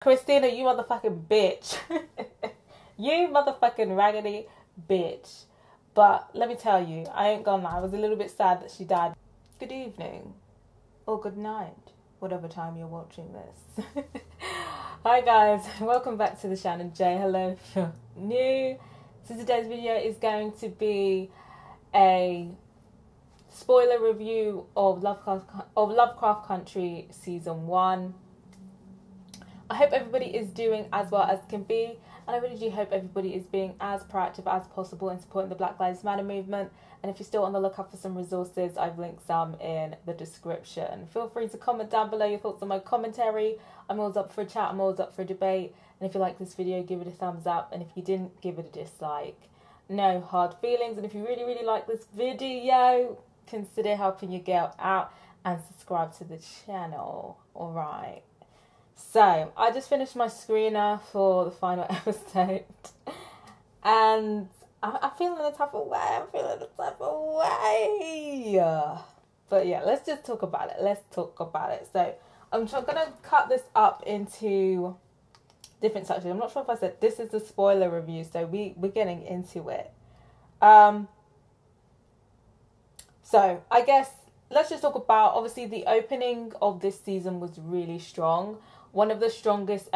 Christina, you motherfucking bitch. You motherfucking raggedy bitch. But let me tell you, I ain't gonna lie, I was a little bit sad that she died. Good evening. Or good night, whatever time you're watching this. Hi guys, welcome back to the Shannon J. Hello if you're new. So today's video is going to be a spoiler review of Lovecraft Country Season 1. I hope everybody is doing as well as can be, and I really do hope everybody is being as proactive as possible in supporting the Black Lives Matter movement. And if you're still on the lookout for some resources, I've linked some in the description. Feel free to comment down below your thoughts on my commentary. I'm always up for a chat, I'm always up for a debate. And if you like this video, give it a thumbs up, and if you didn't, give it a dislike. No hard feelings. And if you really, really like this video, consider helping your girl out and subscribe to the channel. Alright. So, I just finished my screener for the final episode, and I'm feeling a type of way, But yeah, let's just talk about it. So, I'm going to cut this up into different sections. I'm not sure if I said this is a spoiler review, so we're getting into it. So, I guess, let's just talk about, obviously, the opening of this season was really strong. One of the strongest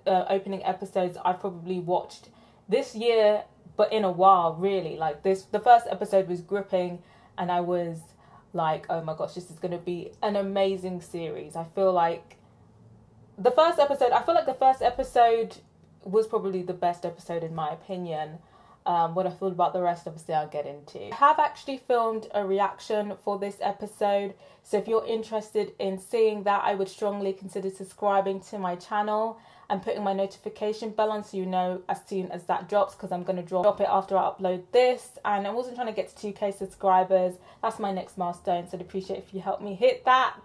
opening episodes I've probably watched this year, but in a while, really. Like the first episode was gripping, and I was like, oh my gosh, this is going to be an amazing series. I feel like the first episode was probably the best episode in my opinion. What I feel about the rest, obviously, I'll get into. I have actually filmed a reaction for this episode, so if you're interested in seeing that, I would strongly consider subscribing to my channel and putting my notification bell on so you know as soon as that drops, because I'm going to drop it after I upload this. And I'm also trying to get to 2k subscribers. That's my next milestone, so I'd appreciate if you help me hit that.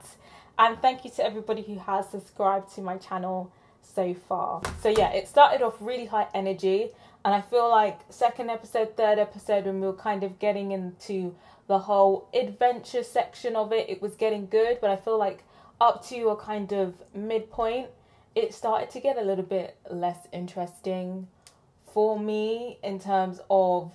And thank you to everybody who has subscribed to my channel so far. So yeah, it started off really high energy, and I feel like second episode, third episode, when we were kind of getting into the whole adventure section of it, it was getting good. But I feel like up to a kind of midpoint, it started to get a little bit less interesting for me in terms of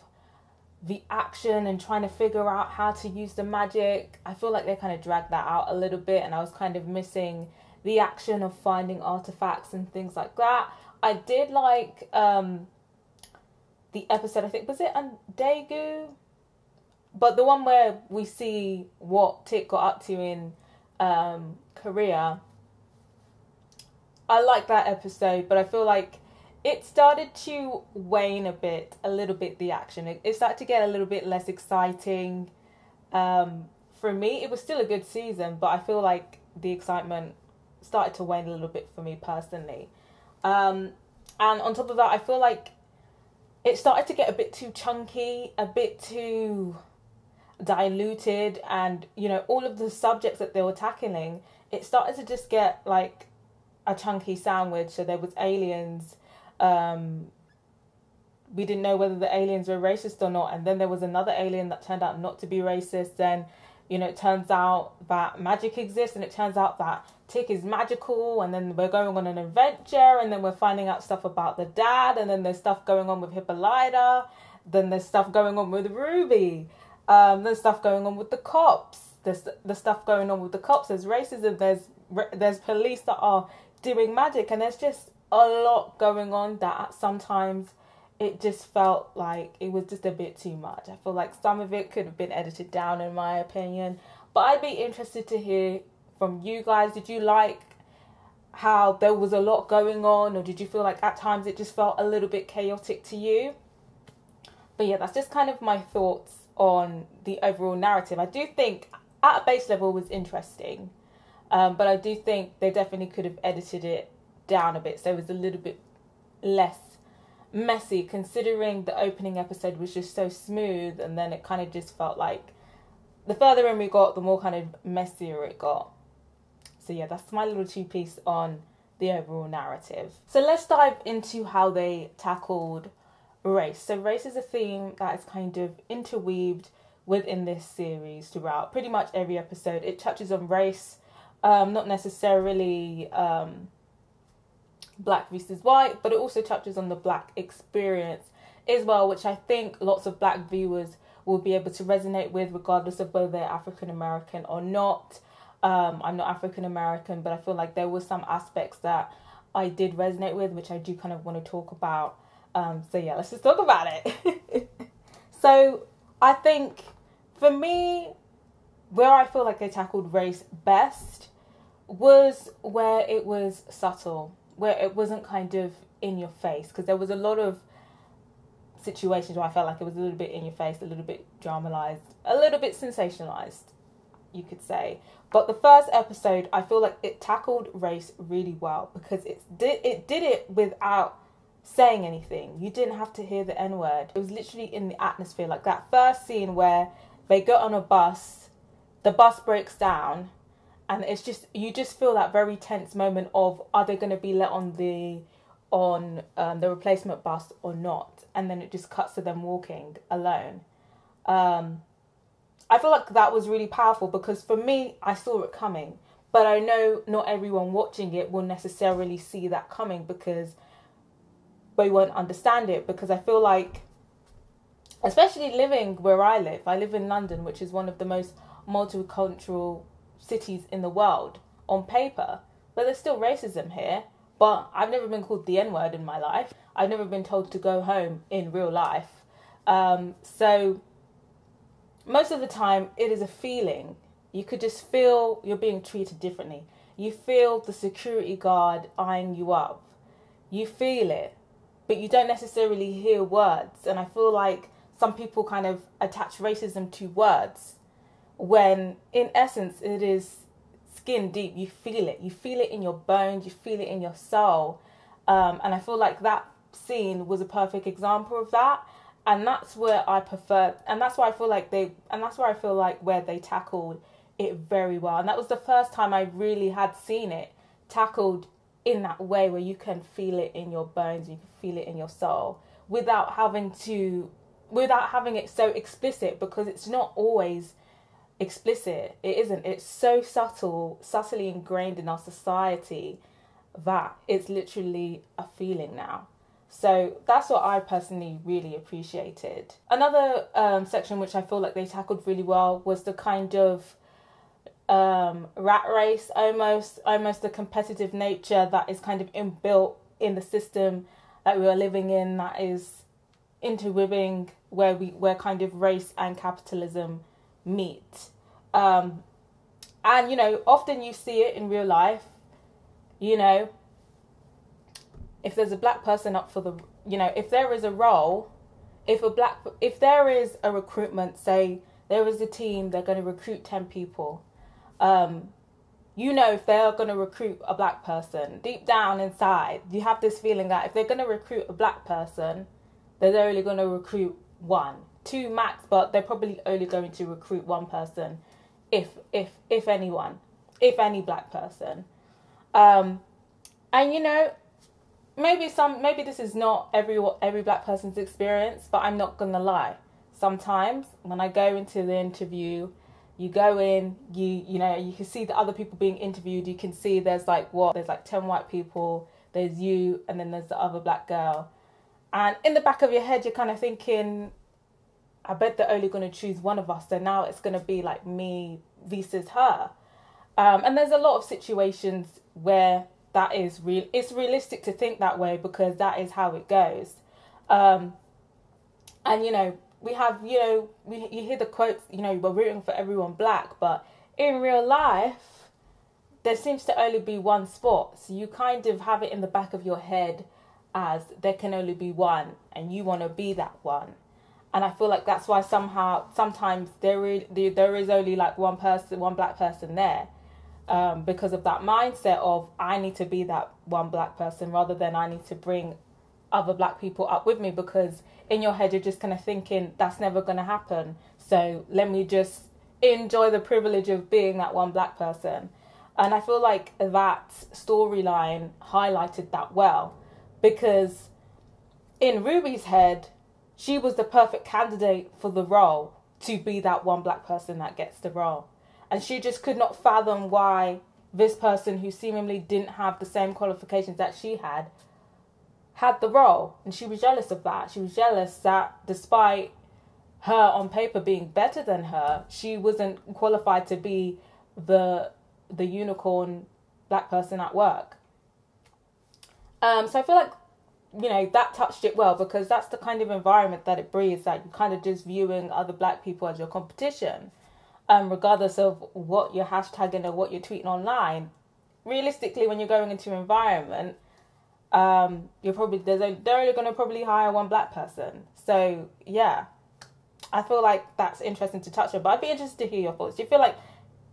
the action and trying to figure out how to use the magic. I feel like they kind of dragged that out a little bit, and I was kind of missing the action of finding artifacts and things like that. I did like the episode, I think, was it Daegu? But the one where we see what Tik got up to in Korea. I like that episode, but I feel like it started to wane a little bit, the action. It started to get a little bit less exciting. For me, it was still a good season, but I feel like the excitement started to wane a little bit for me personally. And on top of that, I feel like it started to get a bit too chunky, a bit too diluted, and you know, all of the subjects that they were tackling, it started to just get like a chunky sandwich. So there was aliens, we didn't know whether the aliens were racist or not, and then there was another alien that turned out not to be racist. Then, you know, it turns out that magic exists, and it turns out that Tik is magical, and then we're going on an adventure, and then we're finding out stuff about the dad, and then there's stuff going on with Hippolyta, then there's stuff going on with Ruby, there's stuff going on with the cops, there's racism, there's police that are doing magic, and there's just a lot going on that sometimes it just felt like it was just a bit too much. I feel like some of it could have been edited down, in my opinion. But I'd be interested to hear from you guys. Did you like how there was a lot going on, or did you feel like at times it just felt a little bit chaotic to you? But yeah, that's just kind of my thoughts on the overall narrative. I do think at a base level it was interesting, but I do think they definitely could have edited it down a bit so it was a little bit less messy, considering the opening episode was just so smooth, and then it kind of just felt like the further in we got, the more kind of messier it got. So yeah, that's my little two-piece on the overall narrative. So let's dive into how they tackled race. So race is a theme that is kind of interweaved within this series throughout pretty much every episode. It touches on race, not necessarily black versus white, but it also touches on the black experience as well, which I think lots of black viewers will be able to resonate with, regardless of whether they're African American or not. I'm not African American, but I feel like there were some aspects that I did resonate with, which I do kind of want to talk about. So yeah, let's just talk about it. So I think for me, where I feel like they tackled race best was where it was subtle, where it wasn't kind of in your face, because there was a lot of situations where I felt like it was a little bit in your face, a little bit dramatized, a little bit sensationalized, you could say. But the first episode, I feel like it tackled race really well, because it did it without saying anything. You didn't have to hear the N-word. It was literally in the atmosphere. Like that first scene where they go on a bus, the bus breaks down, and it's just, you just feel that very tense moment of, are they going to be let on the replacement bus or not? And then it just cuts to them walking alone. I feel like that was really powerful, because for me, I saw it coming, but I know not everyone watching it will necessarily see that coming, because they won't understand it. Because I feel like, especially living where I live in London, which is one of the most multicultural cities in the world on paper, but there's still racism here. But I've never been called the N-word in my life. I've never been told to go home in real life. So most of the time it is a feeling. You could just feel you're being treated differently. You feel the security guard eyeing you up. You feel it, but you don't necessarily hear words. And I feel like some people kind of attach racism to words, when in essence it is skin deep. You feel it. You feel it in your bones. You feel it in your soul. And I feel like that scene was a perfect example of that. And that's where I prefer, and that's why I feel like where they tackled it very well. And that was the first time I really had seen it tackled in that way, where you can feel it in your bones, you can feel it in your soul, without having it so explicit, because it's not always explicit. It isn't. It's so subtly ingrained in our society that it's literally a feeling now. So that's what I personally really appreciated. Another section which I feel like they tackled really well was the kind of rat race, almost the competitive nature that is kind of inbuilt in the system that we are living in, that is interweaving, where kind of race and capitalism meet. And, you know, often you see it in real life, you know, if there's a black person up for the, you know, if there is a role, if there is a recruitment, say there is a team, they're going to recruit 10 people, you know, if they're going to recruit a black person, deep down inside, you have this feeling that if they're going to recruit a black person, they're only going to recruit 1, 2 max, but they're probably only going to recruit 1 person, if any black person. And, you know, maybe this is not every black person's experience, but I'm not gonna lie. Sometimes when I go into the interview, you go in, you know, you can see the other people being interviewed. You can see there's like 10 white people, there's you, and then there's the other black girl. And in the back of your head, you're kind of thinking, I bet they're only going to choose one of us. So now it's going to be like me versus her. And there's a lot of situations where that is real. It's realistic to think that way, because that is how it goes. And, you know, we have, you know, you hear the quotes, you know, we're rooting for everyone black, but in real life, there seems to only be one spot. So you kind of have it in the back of your head as there can only be one, and you want to be that one. And I feel like that's why sometimes there is only like one black person there. Because of that mindset of, I need to be that one black person, rather than I need to bring other black people up with me, because in your head you're just kind of thinking that's never going to happen, so let me just enjoy the privilege of being that one black person. And I feel like that storyline highlighted that well, because in Ruby's head, she was the perfect candidate for the role, to be that one black person that gets the role. And she just could not fathom why this person who seemingly didn't have the same qualifications that she had the role. And she was jealous of that. She was jealous that despite her on paper being better than her, she wasn't qualified to be the unicorn black person at work. So I feel like, you know, that touched it well, because that's the kind of environment that it breeds, that you're kind of just viewing other black people as your competition, regardless of what you're hashtagging or what you're tweeting online. Realistically, when you're going into an environment, they're only going to probably hire one black person. So yeah, I feel like that's interesting to touch on, but I'd be interested to hear your thoughts. Do you feel like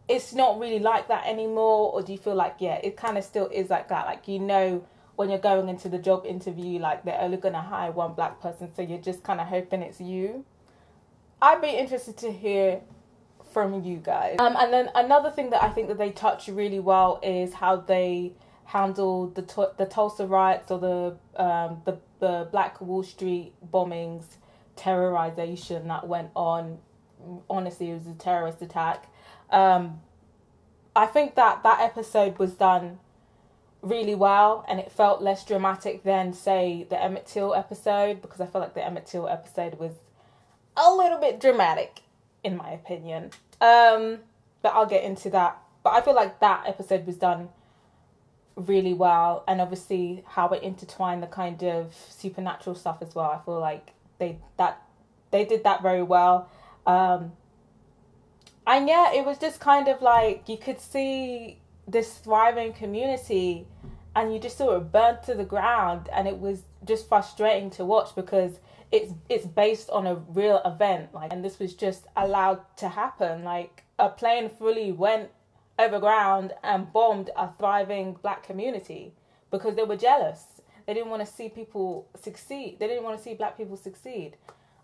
it's not really like that anymore, or do you feel like, yeah, it kind of still is like that? Like, you know, when you're going into the job interview, like, they're only going to hire one black person, so you're just kind of hoping it's you. I'd be interested to hear from you guys. And then another thing that I think that they touch really well is how they handled the Tulsa riots, or the Black Wall Street bombings, terrorization that went on. Honestly, it was a terrorist attack. I think that episode was done really well, and it felt less dramatic than, say, the Emmett Till episode, because I felt like the Emmett Till episode was a little bit dramatic, in my opinion. But I'll get into that. But I feel like that episode was done really well, and obviously how it intertwined the kind of supernatural stuff as well. I feel like they did that very well. And yeah, it was just kind of like, you could see this thriving community, and you just saw it burnt to the ground, and it was just frustrating to watch, because it's based on a real event, like, and this was just allowed to happen. Like, a plane fully went overground and bombed a thriving black community because they were jealous. They didn't want to see people succeed. They didn't want to see black people succeed.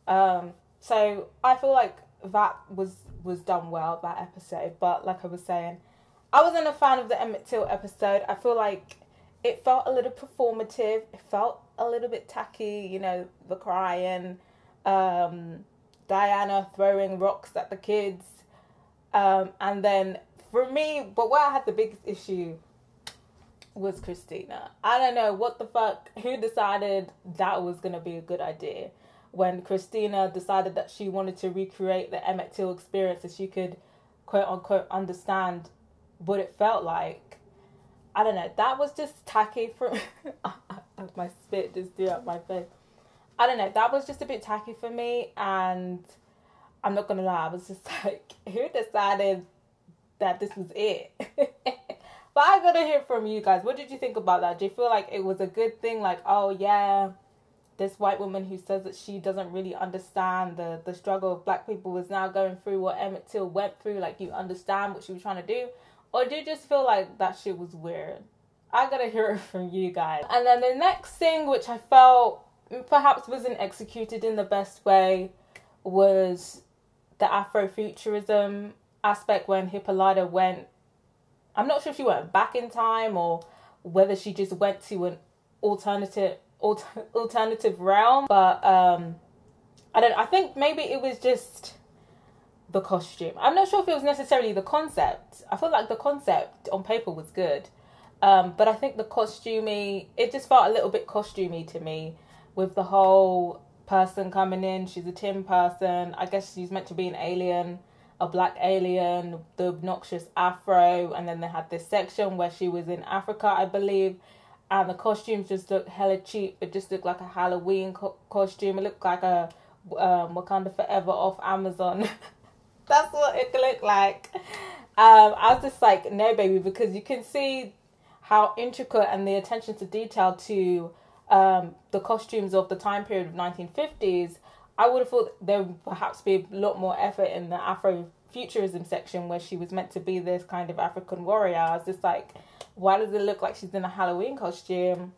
So I feel like that was done well, that episode. But like I was saying, I wasn't a fan of the Emmett Till episode. I feel like it felt a little performative. It felt a little bit tacky, you know, the crying, Diana throwing rocks at the kids. And then for me, but where I had the biggest issue was Christina. I don't know what the fuck, who decided that was going to be a good idea, when Christina decided that she wanted to recreate the Emmett Till experience so she could, quote unquote, understand what it felt like. I don't know, that was just tacky for me. My spit just threw out my face. I don't know, that was just a bit tacky for me, and I'm not gonna lie, I was just like, who decided that this was it? But I gotta hear from you guys. What did you think about that? Do you feel like it was a good thing? Like, oh yeah, this white woman who says that she doesn't really understand the struggle of black people is now going through what Emmett Till went through. Like, you understand what she was trying to do? Or do you just feel like that shit was weird? I gotta hear it from you guys. And then the next thing, which I felt perhaps wasn't executed in the best way, was the Afrofuturism aspect, when Hippolyta went, I'm not sure if she went back in time or whether she just went to an alternative realm, but I think maybe it was just the costume. I'm not sure if it was necessarily the concept. I feel like the concept on paper was good, but I think the costuming, it just felt a little bit costumey to me, with the whole person coming in. She's a tin person. I guess she's meant to be an alien, a black alien, the obnoxious afro, and then they had this section where she was in Africa, I believe, and the costumes just looked hella cheap. It just looked like a Halloween costume. It looked like a Wakanda Forever off Amazon. That's what it looked like. I was just like, no baby, because you can see how intricate and the attention to detail to the costumes of the time period of 1950s. I would have thought there would perhaps be a lot more effort in the Afrofuturism section, where she was meant to be this kind of African warrior. I was just like, why does it look like she's in a Halloween costume?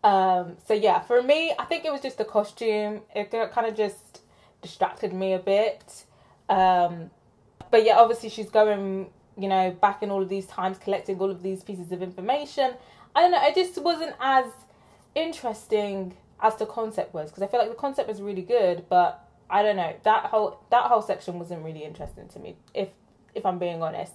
So yeah, for me, I think it was just the costume. It kind of just distracted me a bit. But yeah, obviously she's going, you know, back in all of these times, collecting all of these pieces of information. I don't know, it just wasn't as interesting as the concept was, because I feel like the concept was really good, but I don't know, that whole section wasn't really interesting to me, if I'm being honest.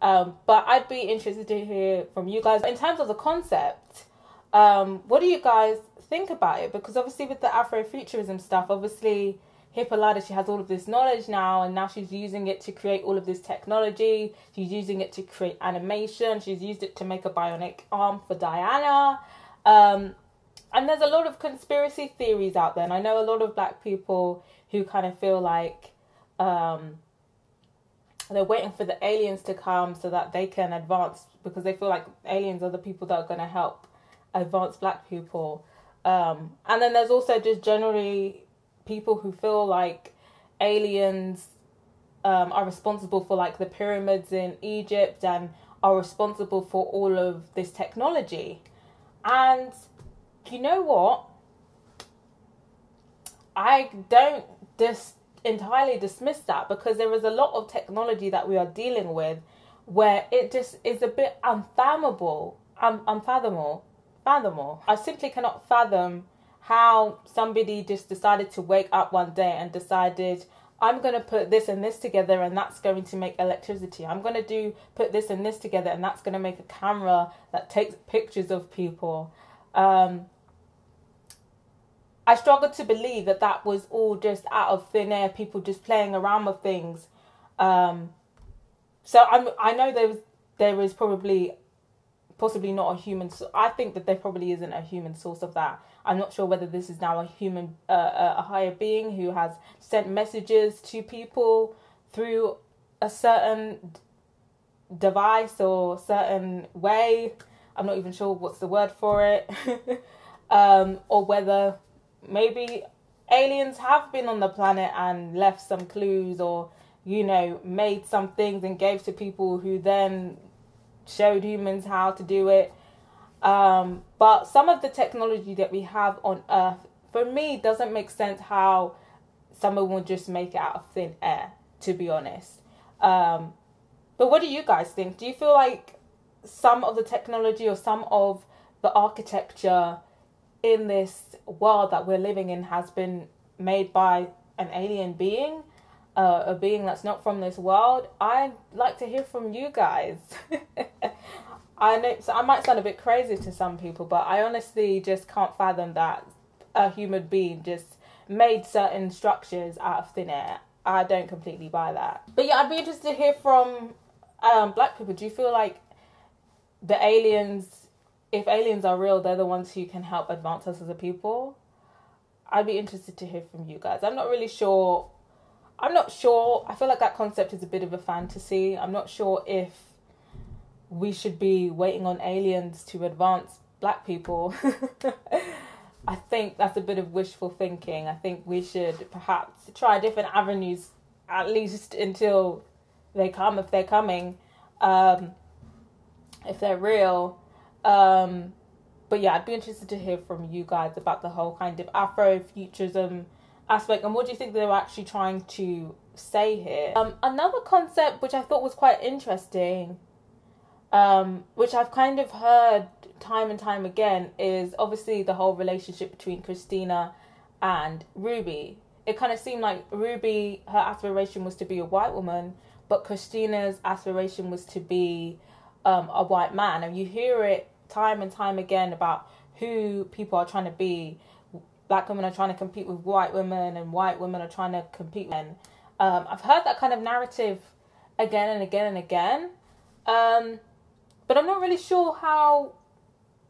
But I'd be interested to hear from you guys. In terms of the concept, what do you guys think about it? Because obviously with the Afrofuturism stuff, obviously Hippolyta, she has all of this knowledge now, and now she's using it to create all of this technology. She's using it to create animation. She's used it to make a bionic arm for Diana. And there's a lot of conspiracy theories out there. And I know a lot of black people who kind of feel like they're waiting for the aliens to come so that they can advance, because they feel like aliens are the people that are going to help advance black people. And then there's also just generally people who feel like aliens are responsible for like the pyramids in Egypt and are responsible for all of this technology. And you know what? I don't entirely dismiss that, because there is a lot of technology that we are dealing with where it just is a bit unfathomable. I simply cannot fathom how somebody just decided to wake up one day and decided, I'm going to put this and this together and that's going to make electricity. I'm going to put this and this together and that's going to make a camera that takes pictures of people. I struggle to believe that that was all just out of thin air, people just playing around with things. So I know there is possibly not a human. I think that there probably isn't a human source of that. I'm not sure whether this is now a human, a higher being who has sent messages to people through a certain device or certain way. I'm not even sure what's the word for it. Or whether maybe aliens have been on the planet and left some clues, or, you know, made some things and gave to people who then showed humans how to do it. But some of the technology that we have on Earth, for me, doesn't make sense how someone would just make it out of thin air, to be honest. But what do you guys think? Do you feel like some of the technology or some of the architecture in this world that we're living in has been made by an alien being, a being that's not from this world? I'd like to hear from you guys. I know, so I might sound a bit crazy to some people, but I honestly just can't fathom that a human being just made certain structures out of thin air. I don't completely buy that. But yeah, I'd be interested to hear from black people. Do you feel like the aliens, if aliens are real, they're the ones who can help advance us as a people? I'd be interested to hear from you guys. I'm not sure. I feel like that concept is a bit of a fantasy. I'm not sure if we should be waiting on aliens to advance black people. I think that's a bit of wishful thinking. I think we should perhaps try different avenues, at least until they come, if they're coming, if they're real. But yeah, I'd be interested to hear from you guys about the whole kind of Afrofuturism aspect, and what do you think they were actually trying to say here? Another concept which I thought was quite interesting, which I've kind of heard time and time again, is obviously the whole relationship between Christina and Ruby. It kind of seemed like Ruby, her aspiration was to be a white woman, but Christina's aspiration was to be a white man. And you hear it time and time again about who people are trying to be. Black women are trying to compete with white women, and white women are trying to compete with men. I've heard that kind of narrative again and again and again. But I'm not really sure how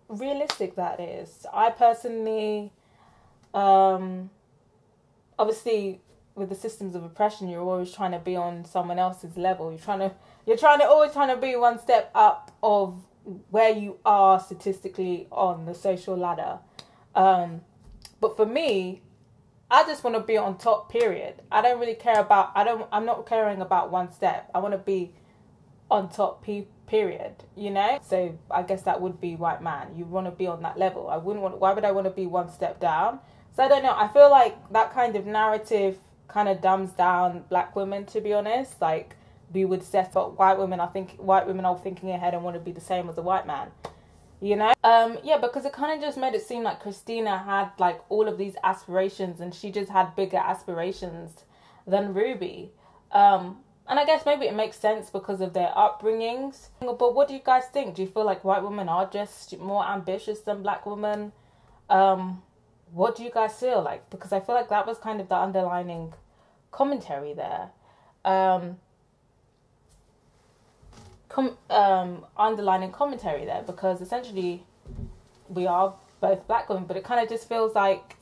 realistic that is. I personally, obviously, with the systems of oppression, you're always trying to be on someone else's level. You're always trying to be one step up of where you are statistically on the social ladder. But for me, I just want to be on top, period. I don't really care about, I'm not caring about one step. I want to be on top, period, you know? So I guess that would be white man. You want to be on that level. Why would I want to be one step down? So I don't know. I feel like that kind of narrative kind of dumbs down black women, to be honest. Like, we would set up white women. I think white women are thinking ahead and want to be the same as a white man. You know? Yeah, because it kind of just made it seem like Christina had like all of these aspirations, and she just had bigger aspirations than Ruby. And And I guess maybe it makes sense because of their upbringings. But what do you guys think? Do you feel like white women are just more ambitious than black women? What do you guys feel like? Because I feel like that was kind of the underlining commentary there. Underlining commentary there, because essentially we are both black women, but it kind of just feels like,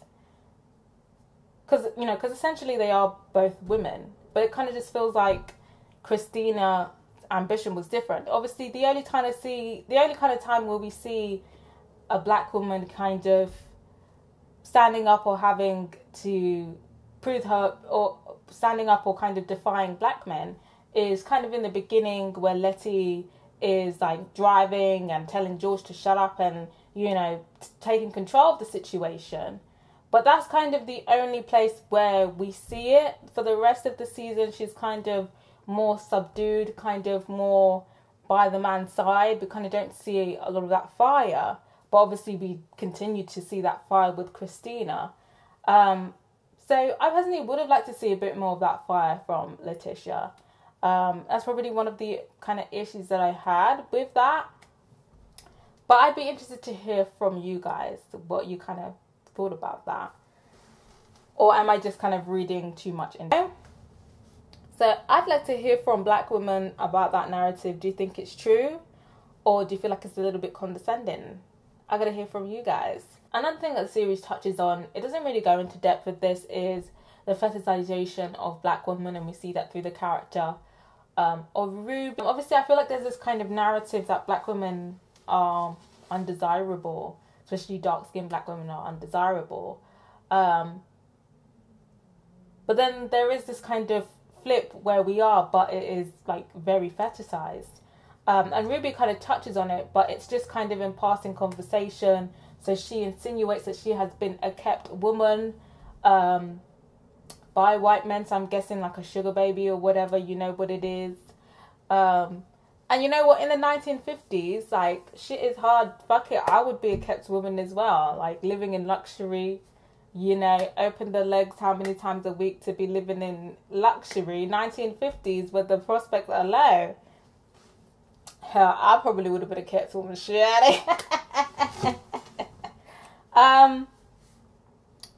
because essentially they are both women, but it kind of just feels like Christina's ambition was different. Obviously, the only kind of time where we see a black woman kind of standing up or having to prove her, or standing up or kind of defying black men, is kind of in the beginning, where Letty is like driving and telling George to shut up and, taking control of the situation. But that's kind of the only place where we see it. For the rest of the season, she's kind of more subdued, kind of more by the man's side. We kind of don't see a lot of that fire. But obviously we continue to see that fire with Christina. So I personally would have liked to see a bit more of that fire from Letitia. That's probably one of the kind of issues that I had with that. But I'd be interested to hear from you guys what you kind of thought about that. Or am I just kind of reading too much into it? So I'd like to hear from black women about that narrative. Do you think it's true? Or do you feel like it's a little bit condescending? I gotta hear from you guys. Another thing that the series touches on, it doesn't really go into depth with this, is the fetishization of black women, and we see that through the character of Ruby. Obviously, I feel like there's this kind of narrative that black women are undesirable, especially dark-skinned black women are undesirable. But then there is this kind of flip where we are, but it is like very fetishized. And Ruby kind of touches on it, but it's just kind of in passing conversation. So she insinuates that she has been a kept woman by white men. So I'm guessing like a sugar baby or whatever, you know what it is. And you know what, in the 1950s, like, shit is hard. Fuck it, I would be a kept woman as well. Like, living in luxury, open the legs how many times a week to be living in luxury. 1950s, where the prospects are low. Hell, I probably would have been a kept woman. Shit.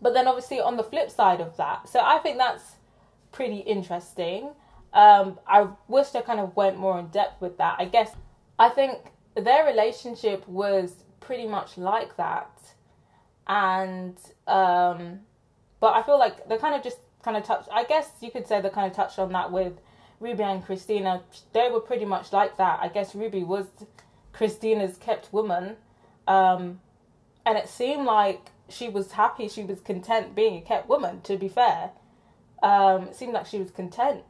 But then obviously on the flip side of that, so I think that's pretty interesting. I wish they kind of went more in depth with that. I think their relationship was pretty much like that. And, but I feel like they kind of touched, I guess you could say they kind of touched on that with Ruby and Christina. They were pretty much like that. I guess Ruby was Christina's kept woman. And it seemed like she was happy, she was content being a kept woman, to be fair. It seemed like she was content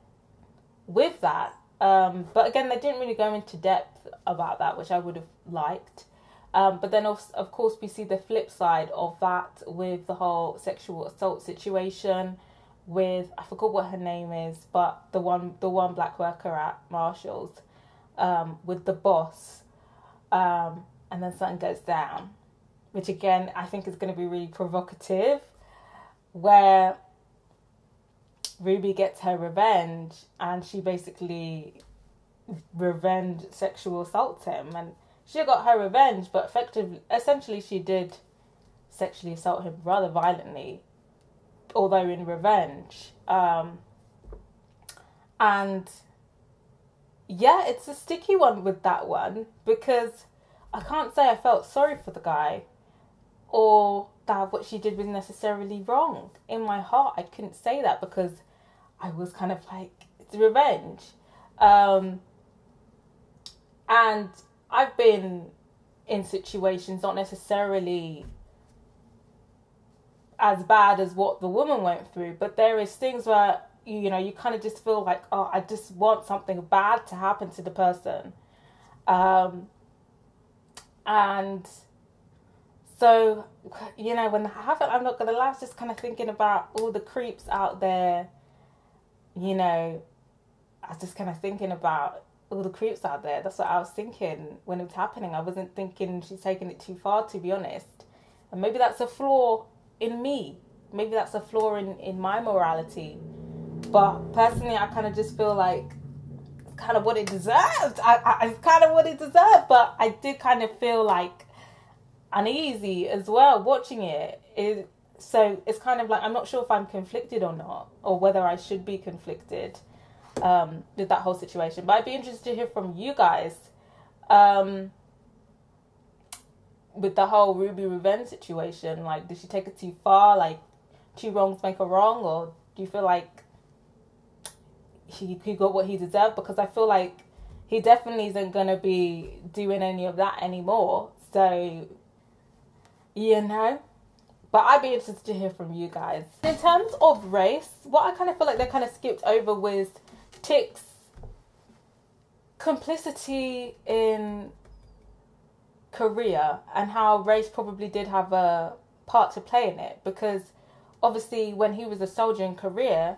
with that. But again, they didn't really go into depth about that, which I would have liked. But then of course we see the flip side of that with the whole sexual assault situation with, I forgot what her name is, but the one black worker at Marshall's, with the boss, and then something goes down, which again I think is going to be really provocative, where Ruby gets her revenge and she basically revenge sexual assaults him, and she got her revenge, but essentially she did sexually assault him rather violently, although in revenge. And yeah, it's a sticky one with that one, because I can't say I felt sorry for the guy or that what she did was necessarily wrong. In my heart, I couldn't say that, because I was kind of like, it's revenge. And I've been in situations not necessarily as bad as what the woman went through, but there is things where, you kind of just feel like, oh, I just want something bad to happen to the person. And so, when that happened, I'm not going to lie, I was just kind of thinking about all the creeps out there. I was just kind of thinking about all the creeps out there. That's what I was thinking when it was happening. I wasn't thinking she's taking it too far, to be honest. And maybe that's a flaw in me. Maybe that's a flaw in my morality. But personally, I kind of just feel like kind of what it deserved. It's kind of what it deserved, but I did kind of feel like uneasy as well watching it. So it's kind of like, I'm not sure if I'm conflicted or not, or whether I should be conflicted with that whole situation. But I'd be interested to hear from you guys with the whole Ruby Revenge situation. Like, did she take it too far? Like, two wrongs make a wrong? Or do you feel like he got what he deserved? Because I feel like he definitely isn't going to be doing any of that anymore. So, you know. But I'd be interested to hear from you guys. In terms of race, what I kind of feel like they kind of skipped over was Tick's complicity in Korea and how race probably did have a part to play in it. Because obviously when he was a soldier in Korea,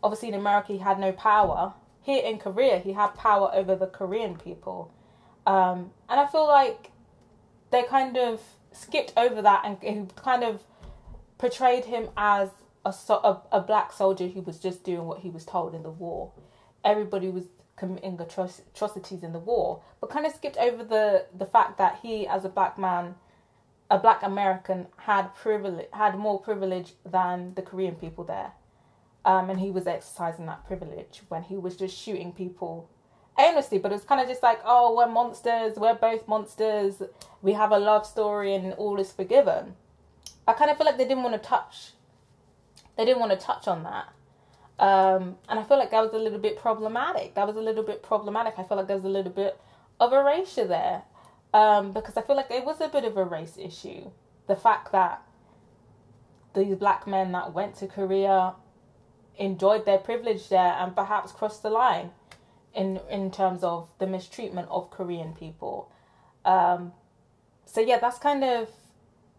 obviously in America he had no power. Here in Korea he had power over the Korean people. And I feel like they kind of skipped over that and kind of portrayed him as a black soldier who was just doing what he was told in the war. Everybody was committing atrocities in the war, but kind of skipped over the fact that he, as a black man, a black American, had more privilege than the Korean people there, and he was exercising that privilege when he was just shooting people aimlessly. But it was kind of just like, oh, we're monsters, we're both monsters, we have a love story and all is forgiven. I kind of feel like they didn't want to touch on that. And I feel like that was a little bit problematic. I feel like there was a little bit of erasure there. Because I feel like it was a bit of a race issue. The fact that these black men that went to Korea enjoyed their privilege there and perhaps crossed the line in terms of the mistreatment of Korean people. So yeah, that's kind of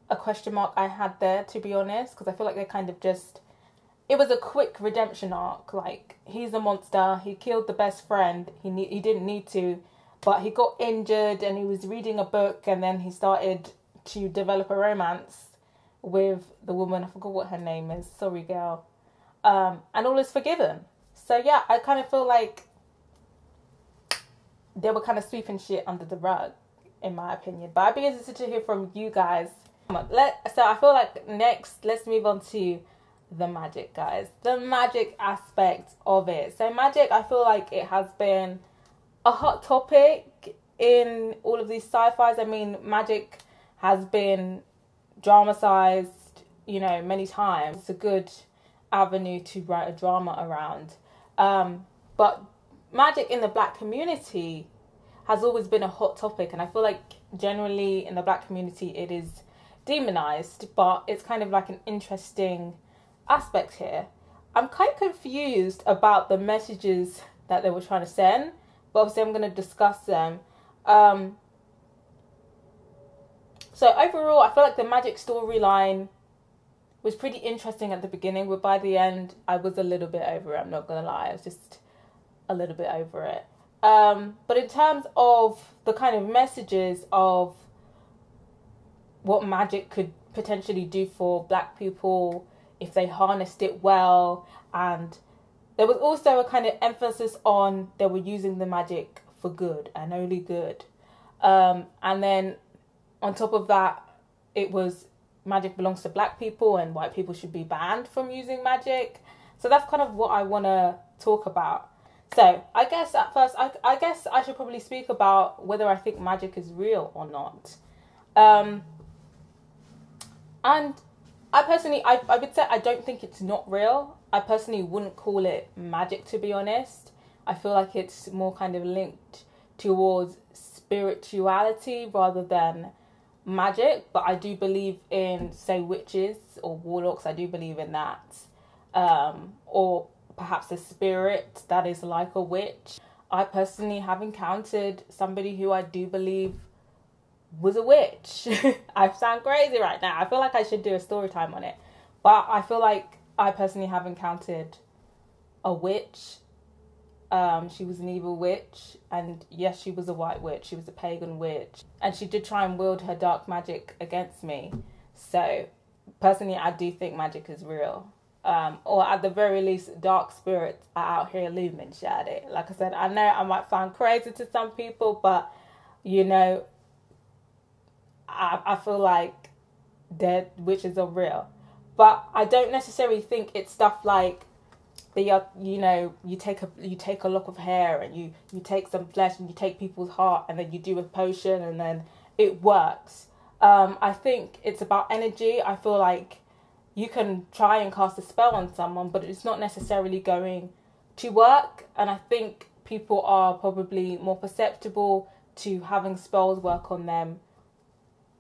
a question mark I had there, to be honest, because I feel like they kind of just... It was a quick redemption arc. Like, he's a monster, he killed the best friend, he didn't need to, but he got injured and he was reading a book and then he started to develop a romance with the woman, I forgot what her name is, sorry girl, and all is forgiven. So yeah, I kind of feel like they were kind of sweeping shit under the rug, in my opinion. But I'd be interested to hear from you guys. So I feel like next, let's move on to the magic, guys. The magic aspect of it. So magic, I feel like it has been a hot topic in all of these sci-fis. I mean, magic has been dramatized, you know, many times. It's a good avenue to write a drama around. But magic in the black community has always been a hot topic, and I feel like generally in the black community it is demonized, but it's kind of like an interesting aspect here. I'm quite confused about the messages that they were trying to send, but obviously I'm going to discuss them. So overall, I feel like the magic storyline was pretty interesting at the beginning, but by the end, I was a little bit over it. I'm not going to lie. I was just a little bit over it. But in terms of the kind of messages of what magic could potentially do for black people if they harnessed it well, and there was also a kind of emphasis on they were using the magic for good and only good. And then on top of that, it was magic belongs to black people and white people should be banned from using magic. So that's kind of what I want to talk about. So I guess at first, I guess I should probably speak about whether I think magic is real or not. And I personally, I would say I don't think it's not real. I personally wouldn't call it magic, to be honest. I feel like it's more kind of linked towards spirituality rather than magic. But I do believe in, say, witches or warlocks. I do believe in that. Or perhaps a spirit that is like a witch. I personally have encountered somebody who I do believe was a witch. I sound crazy right now. I feel like I should do a story time on it. But I feel like I personally have encountered a witch. She was an evil witch. And yes, she was a white witch. She was a pagan witch. And she did try and wield her dark magic against me. So personally, I do think magic is real. or at the very least, dark spirits are out here looming, Shadi. Like I said, I know I might sound crazy to some people, but, you know, I feel like dead witches are real. But I don't necessarily think it's stuff like, you know, you take a lock of hair and you take some flesh and you take people's heart and then you do a potion and then it works. I think it's about energy. I feel like you can try and cast a spell on someone, but it's not necessarily going to work. And I think people are probably more perceptible to having spells work on them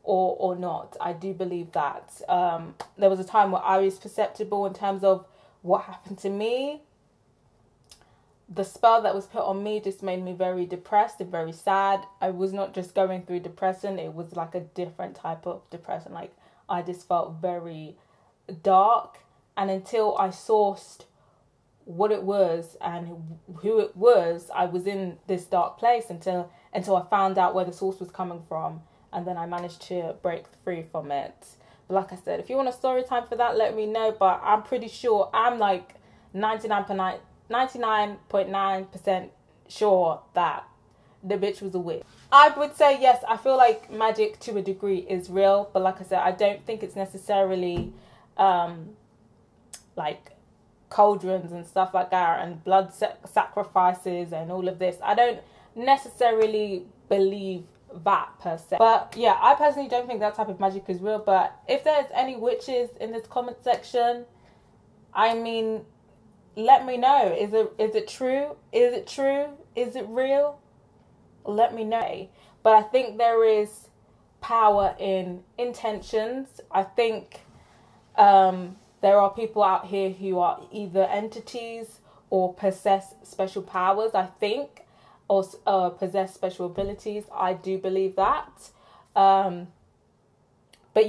or not. I do believe that. There was a time where I was perceptible in terms of what happened to me. The spell that was put on me just made me very depressed and very sad. I was not just going through depression, it was like a different type of depression. Like, I just felt very dark, and until I sourced what it was and who it was, I was in this dark place until I found out where the source was coming from, and then I managed to break free from it. But like I said, if you want a story time for that, let me know. But I'm pretty sure, I'm like 99.9% sure that the bitch was a witch. I would say yes, I feel like magic to a degree is real, but like I said, I don't think it's necessarily like cauldrons and stuff like that and blood sacrifices and all of this. I don't necessarily believe that per se. But yeah, I personally don't think that type of magic is real. But if there's any witches in this comment section, I mean, let me know. Is it true? Is it true? Is it real? Let me know. But I think there is power in intentions. I think there are people out here who are either entities or possess special powers, I think, or possess special abilities. I do believe that. But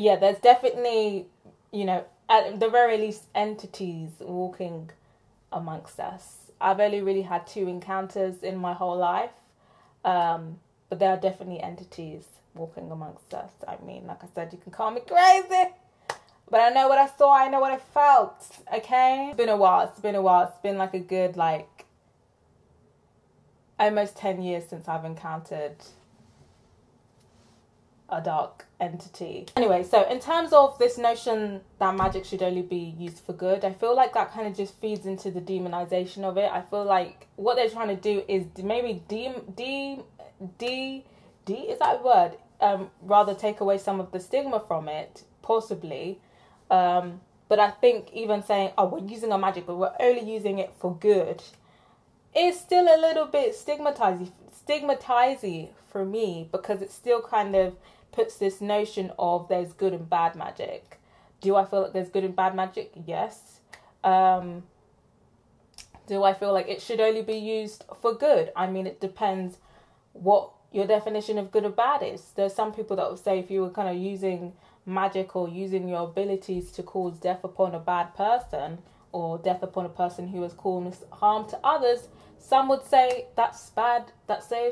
yeah, there's definitely, you know, at the very least, entities walking amongst us. I've only really had 2 encounters in my whole life. But there are definitely entities walking amongst us. I mean, like I said, you can call me crazy, but I know what I saw, I know what I felt, okay? It's been a while. It's been like a good, like, almost 10 years since I've encountered a dark entity. Anyway, so in terms of this notion that magic should only be used for good, I feel like that kind of just feeds into the demonization of it. I feel like what they're trying to do is maybe is that a word? Rather take away some of the stigma from it, possibly. But I think even saying, oh, we're using our magic, but we're only using it for good, is still a little bit stigmatizing for me, because it still kind of puts this notion of there's good and bad magic. Do I feel like there's good and bad magic? Yes. Do I feel like it should only be used for good? I mean, it depends what your definition of good or bad is. There's some people that will say if you were kind of using magic or using your abilities to cause death upon a bad person, or death upon a person who has caused harm to others, some would say that's bad.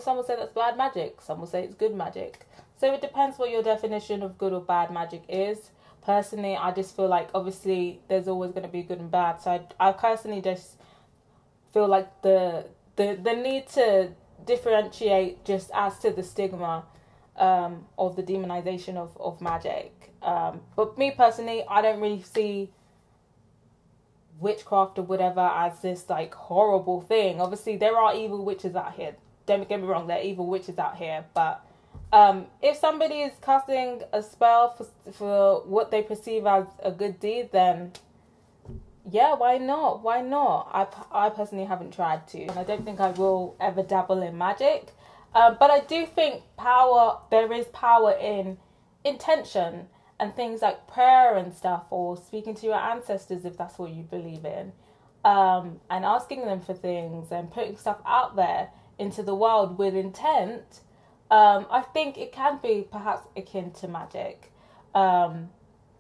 Some would say that's bad magic. Some will say it's good magic. So it depends what your definition of good or bad magic is. Personally, I just feel like obviously there's always going to be good and bad. So I personally just feel like the need to differentiate just as to the stigma of the demonization of magic. But me personally, I don't really see witchcraft or whatever as this like horrible thing. Obviously there are evil witches out here, don't get me wrong, there are evil witches out here, but if somebody is casting a spell for what they perceive as a good deed, then yeah, why not? I personally haven't tried to, and I don't think I will ever dabble in magic, but I do think there is power in intention and things like prayer and stuff, or speaking to your ancestors if that's what you believe in, and asking them for things and putting stuff out there into the world with intent. I think it can be perhaps akin to magic, and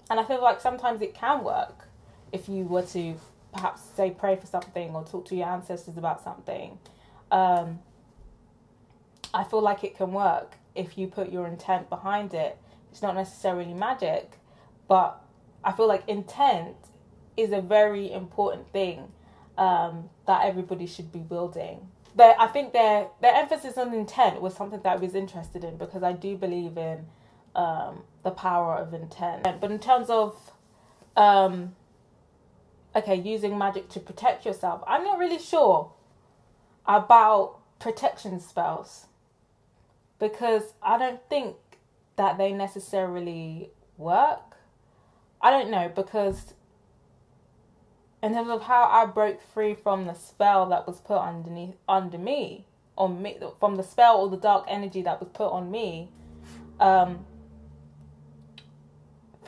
I feel like sometimes it can work if you were to perhaps say pray for something or talk to your ancestors about something. I feel like it can work if you put your intent behind it. It's not necessarily magic, but I feel like intent is a very important thing that everybody should be building. But I think their emphasis on intent was something that I was interested in, because I do believe in the power of intent. But in terms of using magic to protect yourself, I'm not really sure about protection spells, because I don't think that they necessarily work. I don't know, because in terms of how I broke free from the spell that was put on me, from the spell or the dark energy that was put on me, for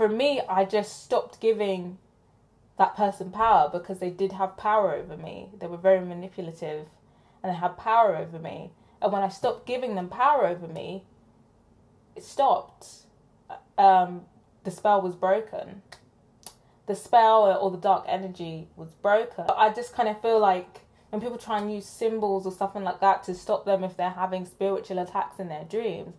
me, I just stopped giving that person power, because they did have power over me. They were very manipulative and they had power over me. And when I stopped giving them power over me, it stopped. The spell was broken. The spell or the dark energy was broken. I just kind of feel like when people try and use symbols or something like that to stop them if they're having spiritual attacks in their dreams,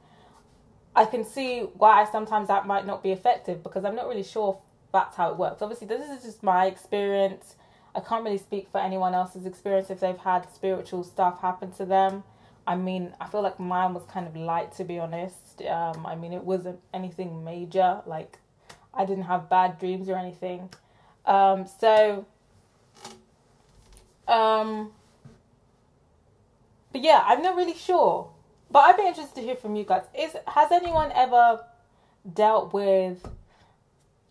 I can see why sometimes that might not be effective, because I'm not really sure if that's how it works. Obviously, this is just my experience. I can't really speak for anyone else's experience if they've had spiritual stuff happen to them. I mean, I feel like mine was kind of light, to be honest. I mean, it wasn't anything major. Like, I didn't have bad dreams or anything. But yeah, I'm not really sure. But I'd be interested to hear from you guys. Has anyone ever dealt with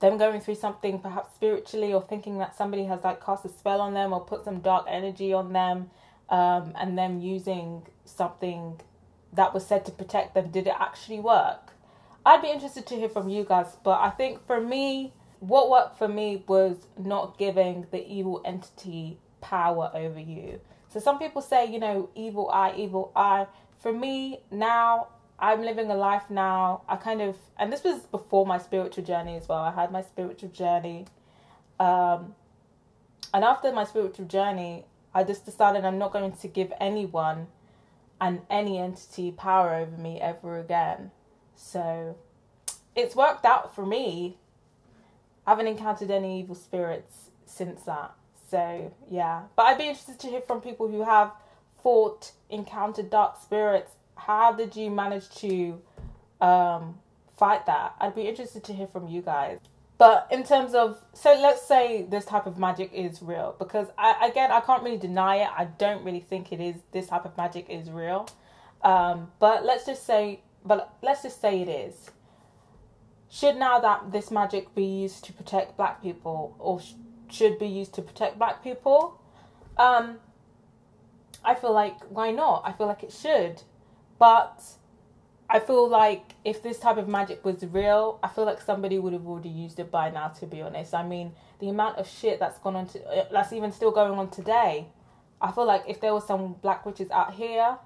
them going through something perhaps spiritually, or thinking that somebody has like cast a spell on them or put some dark energy on them, and them using something that was said to protect them? Did it actually work? I'd be interested to hear from you guys. But I think for me, what worked for me was not giving the evil entity power over you. So some people say, you know, evil eye, evil eye. For me, now, I'm living a life now. And this was before my spiritual journey as well. I had my spiritual journey. And after my spiritual journey, I just decided I'm not going to give anyone and any entity power over me ever again. So it's worked out for me. I haven't encountered any evil spirits since that. So yeah, but I'd be interested to hear from people who have encountered dark spirits. How did you manage to fight that? I'd be interested to hear from you guys. But in terms of, so let's say this type of magic is real, because I can't really deny it. I don't really think it is. This type of magic is real. But let's just say it is. Should now that this magic be used to protect black people, or should be used to protect black people? I feel like, why not? I feel like it should. But I feel like if this type of magic was real, I feel like somebody would have already used it by now, to be honest. I mean, the amount of shit that's gone on, that's even still going on today. I feel like if there was some black witches out here,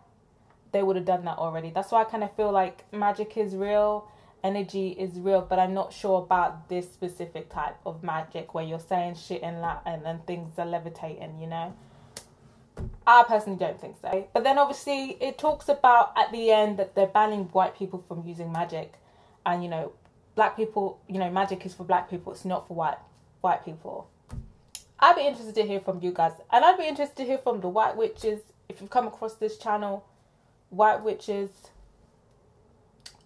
they would have done that already. That's why I kind of feel like magic is real, energy is real, but I'm not sure about this specific type of magic where you're saying shit in Latin and things are levitating, you know? I personally don't think so. But then obviously it talks about at the end that they're banning white people from using magic. And, you know, black people, you know, magic is for black people. It's not for white people. I'd be interested to hear from you guys. And I'd be interested to hear from the white witches. If you've come across this channel, white witches,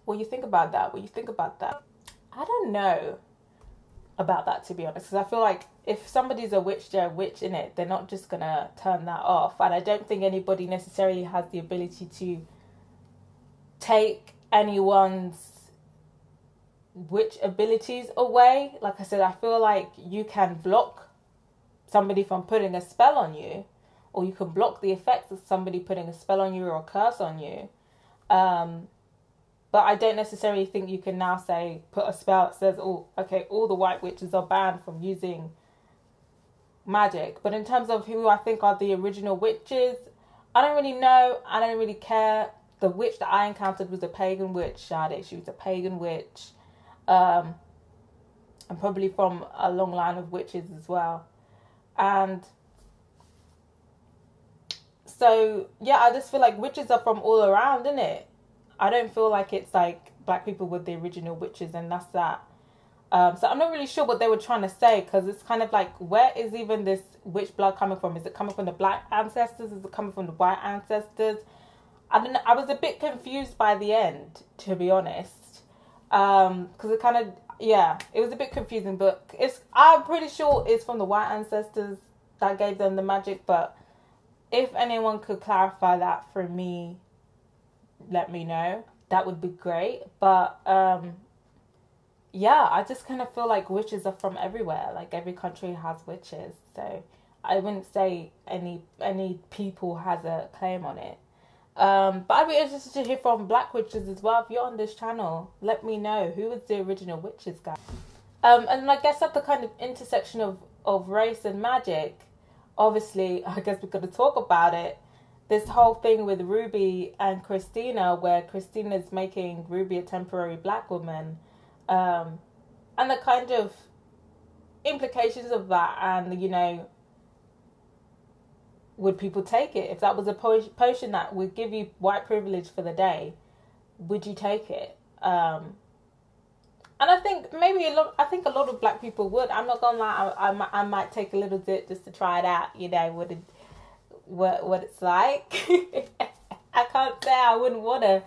what you think about that? I don't know about that, to be honest, because I feel like if somebody's a witch, they're a witch, innit? They're not just gonna turn that off. And I don't think anybody necessarily has the ability to take anyone's witch abilities away. Like I said, I feel like you can block somebody from putting a spell on you, or you can block the effects of somebody putting a spell on you or a curse on you. But I don't necessarily think you can now say, put a spell that says, oh, okay, all the white witches are banned from using magic. But in terms of who I think are the original witches, I don't really know. I don't really care. The witch that I encountered was a pagan witch, Sade. She was a pagan witch. And probably from a long line of witches as well. And so, yeah, I just feel like witches are from all around, innit? I don't feel like it's like black people were the original witches and that's that. So I'm not really sure what they were trying to say, because it's kind of like, where is even this witch blood coming from? Is it coming from the black ancestors? Is it coming from the white ancestors? I don't know. I was a bit confused by the end, to be honest, because it kind of, yeah, it was a bit confusing. But I'm pretty sure it's from the white ancestors that gave them the magic. But if anyone could clarify that for me, let me know. That would be great. But yeah, I just kind of feel like witches are from everywhere. Like, every country has witches, so I wouldn't say any people has a claim on it. But I'd be interested to hear from black witches as well. If you're on this channel, let me know who was the original witches, guys. And I guess at the kind of intersection of race and magic, obviously, I guess we've got to talk about it. This whole thing with Ruby and Christina, where Christina's making Ruby a temporary black woman, and the kind of implications of that, and, you know, would people take it? If that was a potion that would give you white privilege for the day, would you take it? And I think maybe a lot of black people would. I'm not gonna lie, I might take a little bit just to try it out, you know, what it's like. I can't say I wouldn't want to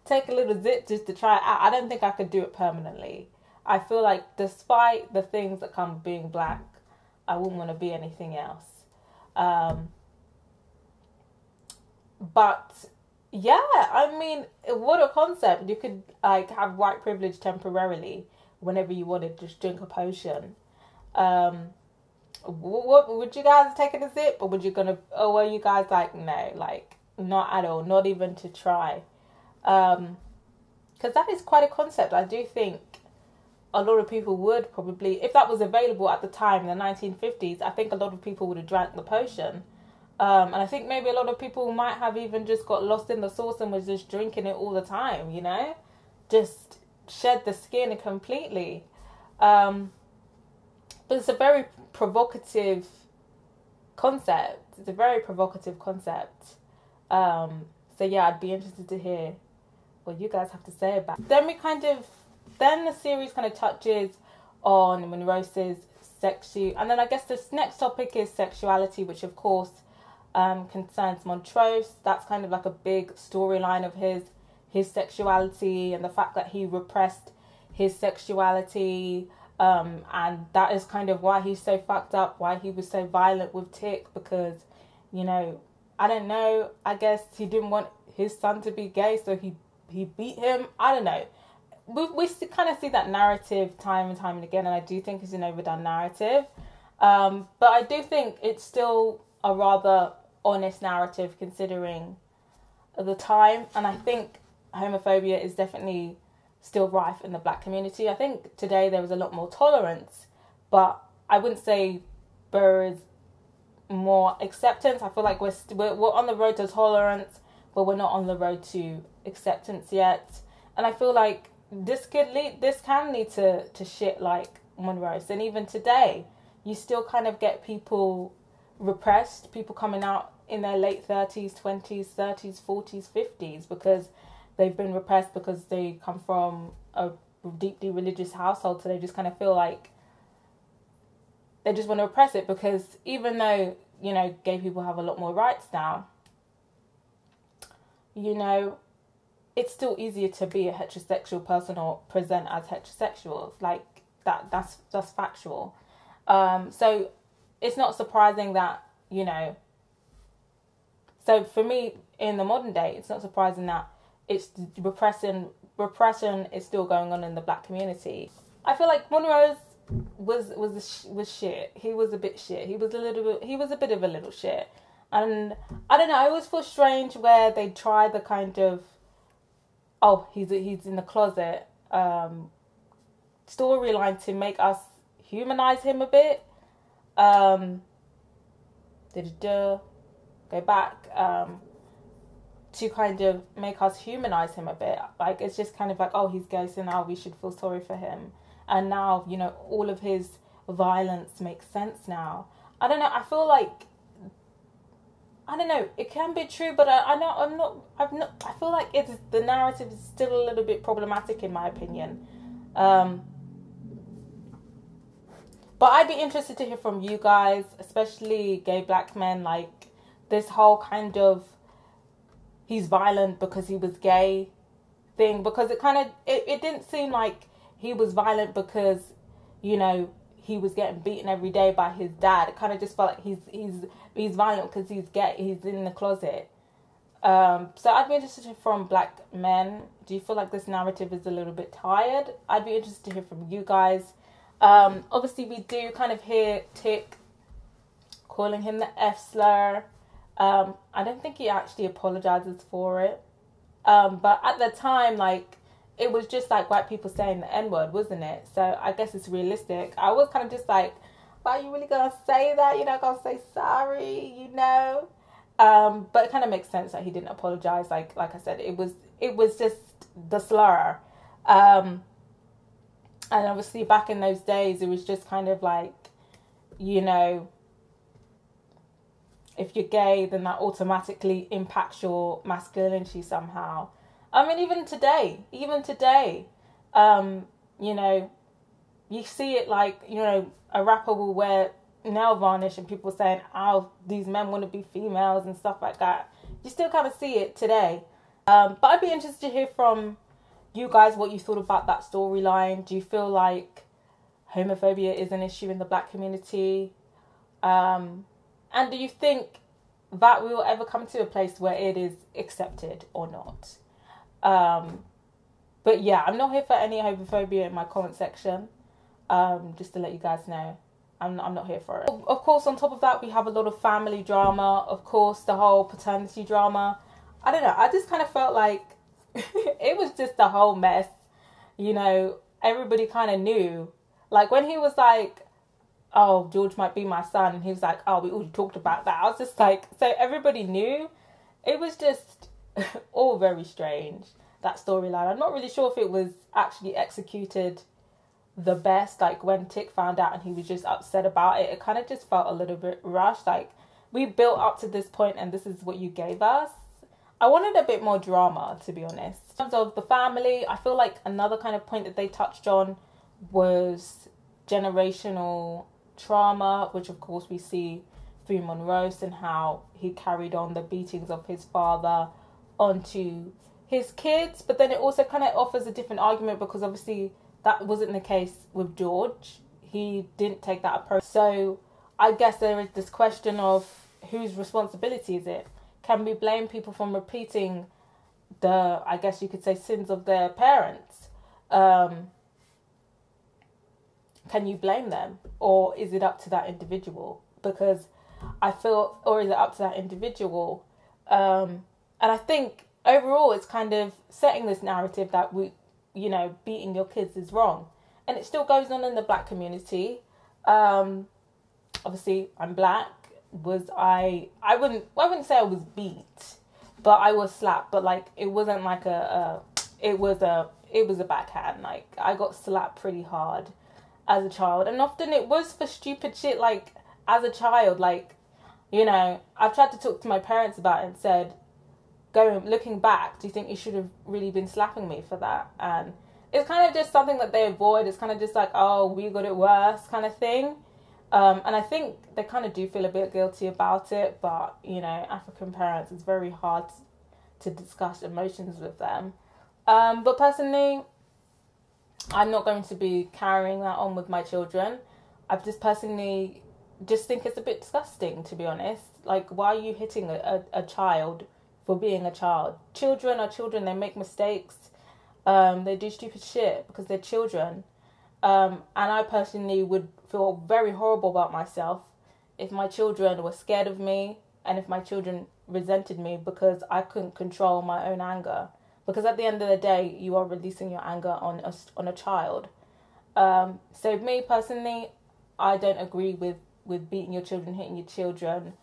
take a little zip just to try it out. I don't think I could do it permanently. I feel like, despite the things that come with being black, I wouldn't want to be anything else. But yeah, I mean, what a concept. You could like have white privilege temporarily whenever you wanted, just drink a potion. What would you guys take a sip, or were you guys like, no, like, not at all, not even to try? Because that is quite a concept. I do think a lot of people would probably, if that was available at the time in the 1950s, I think a lot of people would have drank the potion. And I think maybe a lot of people might have even just got lost in the sauce and was just drinking it all the time, you know? Just shed the skin completely. But it's a very provocative concept. It's a very provocative concept. So yeah, I'd be interested to hear what you guys have to say about it. Then the series kind of touches on Monroe's sexuality, and then I guess this next topic is sexuality, which of course concerns Montrose. That's kind of like a big storyline of his sexuality, and the fact that he repressed his sexuality, and that is kind of why he's so fucked up, why he was so violent with Tick, because, you know, I don't know, I guess he didn't want his son to be gay, so he beat him. I don't know. We kind of see that narrative time and time and again, and I do think it's an overdone narrative. But I do think it's still a rather honest narrative considering the time, and I think homophobia is definitely still rife in the black community. I think today there was a lot more tolerance, but I wouldn't say there is more acceptance. I feel like we're on the road to tolerance, but we're not on the road to acceptance yet. And I feel like this can lead to shit like Monroe's. And even today, you still kind of get people repressed, people coming out in their late 30s, 20s, 30s, 40s, 50s, because they've been repressed because they come from a deeply religious household. So they just kind of feel like they just want to repress it, because even though, you know, gay people have a lot more rights now, you know, it's still easier to be a heterosexual person or present as heterosexual. Like, that's factual. So it's not surprising that, you know, so for me in the modern day, it's not surprising that it's repression is still going on in the black community. I feel like Monroe was shit. He was a bit shit. He was a bit of a little shit. And I don't know, I always feel strange where they try the kind of, oh, he's in the closet storyline to make us humanize him a bit. Go back to kind of make us humanize him a bit. Like, it's just kind of like, oh, he's gay, so now we should feel sorry for him. And now, you know, all of his violence makes sense now. I don't know, I feel like, I don't know, it can be true, but I feel like the narrative is still a little bit problematic in my opinion. But I'd be interested to hear from you guys, especially gay black men, like this whole kind of he's violent because he was gay thing, because it didn't seem like he was violent because, you know, he was getting beaten every day by his dad. It kind of just felt like he's violent because he's gay, he's in the closet. So I'd be interested to hear from black men. Do you feel like this narrative is a little bit tired? I'd be interested to hear from you guys. Obviously we do kind of hear Tick calling him the F slur. I don't think he actually apologizes for it. But at the time, like, it was just like white people saying the N-word, wasn't it? So I guess it's realistic. I was kind of just like, wow, you really gonna say that? You're not gonna say sorry, you know? But it kind of makes sense that he didn't apologize. Like I said, it was just the slur. And obviously back in those days, it was just kind of like, you know, if you're gay, then that automatically impacts your masculinity somehow. I mean, even today, you know, you see it like, you know, a rapper will wear nail varnish and people saying, oh, these men want to be females and stuff like that. You still kind of see it today. But I'd be interested to hear from you guys what you thought about that storyline. Do you feel like homophobia is an issue in the black community? And do you think that we will ever come to a place where it is accepted or not? But yeah, I'm not here for any homophobia in my comment section. Just to let you guys know, I'm not here for it. Of course, on top of that, we have a lot of family drama. Of course, the whole paternity drama. I don't know. I just kind of felt like it was just a whole mess. You know, everybody kind of knew. Like when he was like, oh, George might be my son. And he was like, oh, we already talked about that. I was just like, so everybody knew. It was just all very strange, that storyline. I'm not really sure if it was actually executed the best. Like when Tick found out and he was just upset about it, it kind of just felt a little bit rushed. Like we built up to this point and this is what you gave us. I wanted a bit more drama, to be honest. In terms of the family, I feel like another kind of point that they touched on was generational trauma, which of course we see through Monroe and how he carried on the beatings of his father onto his kids. But then it also kind of offers a different argument, because obviously that wasn't the case with George. He didn't take that approach. So I guess there is this question of whose responsibility is it? Can we blame people from repeating the, I guess you could say, sins of their parents? Can you blame them? Or is it up to that individual? Because I feel, or is it up to that individual? And I think overall it's kind of setting this narrative that you know, beating your kids is wrong. And it still goes on in the black community. Obviously, I'm black. I wouldn't say I was beat, but I was slapped. But like, it wasn't like it was a backhand. Like, I got slapped pretty hard as a child. And often it was for stupid shit, like, as a child. Like, you know, I've tried to talk to my parents about it and said, looking back, do you think you should have really been slapping me for that? And it's kind of just something that they avoid. It's kind of just like, oh, we got it worse kind of thing. And I think they kind of do feel a bit guilty about it. But, you know, African parents, it's very hard to discuss emotions with them. But personally, I'm not going to be carrying that on with my children. I just personally just think it's a bit disgusting, to be honest. Like, why are you hitting a child for being a child? Children are children. They make mistakes. They do stupid shit because they're children. And I personally would feel very horrible about myself if my children were scared of me and if my children resented me because I couldn't control my own anger. Because at the end of the day, you are releasing your anger on a child. So me personally, I don't agree with beating your children, hitting your children.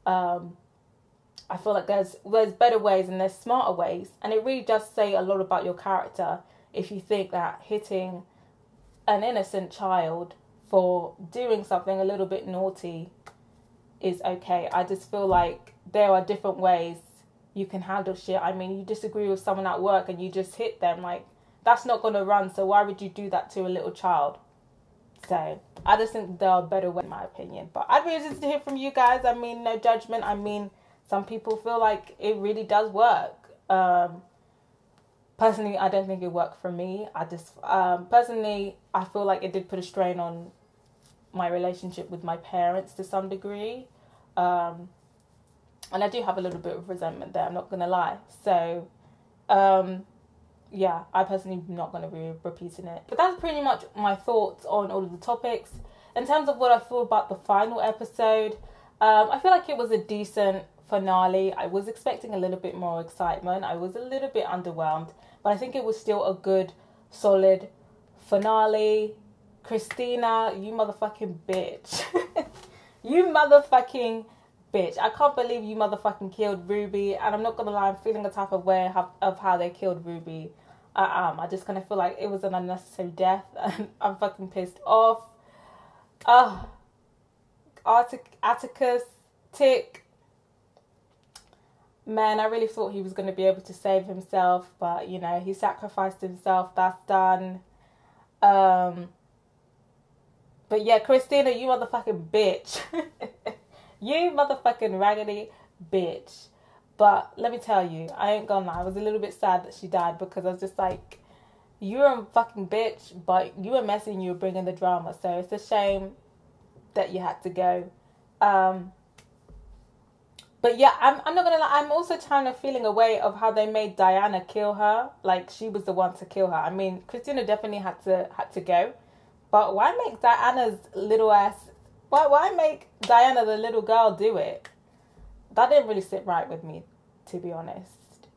I feel like there's better ways and there's smarter ways. And it really does say a lot about your character if you think that hitting an innocent child for doing something a little bit naughty is okay. I just feel like there are different ways you can handle shit. I mean, you disagree with someone at work and you just hit them. Like, that's not going to run. So why would you do that to a little child? So I just think there are better ways, in my opinion. But I'd be interested to hear from you guys. I mean, no judgment. I mean, some people feel like it really does work. Personally, I don't think it worked for me. I just, personally, I feel like it did put a strain on my relationship with my parents to some degree. And I do have a little bit of resentment there, I'm not going to lie. So, yeah, I personally am not going to be repeating it. But that's pretty much my thoughts on all of the topics. In terms of what I feel about the final episode, I feel like it was a decent finale. I was expecting a little bit more excitement. I was a little bit underwhelmed, but I think it was still a good, solid finale. Christina, you motherfucking bitch. You motherfucking bitch. I can't believe you motherfucking killed Ruby, and I'm not gonna lie, I'm feeling a type of way of how they killed Ruby. I just kind of feel like it was an unnecessary death, and I'm fucking pissed off. Atticus, Tick. Man, I really thought he was going to be able to save himself, but, you know, he sacrificed himself. That's done. But yeah, Christina, you motherfucking bitch. You motherfucking raggedy bitch. But let me tell you, I ain't gonna lie, I was a little bit sad that she died, because I was just like, you're a fucking bitch, but you were messy and you were bringing the drama. So it's a shame that you had to go. But yeah, I'm not gonna lie, I'm also kind of feeling a way of how they made Diana kill her. Like, she was the one to kill her. I mean, Christina definitely had to go. But why make Diana's little ass, why make Diana, the little girl, do it? That didn't really sit right with me, to be honest.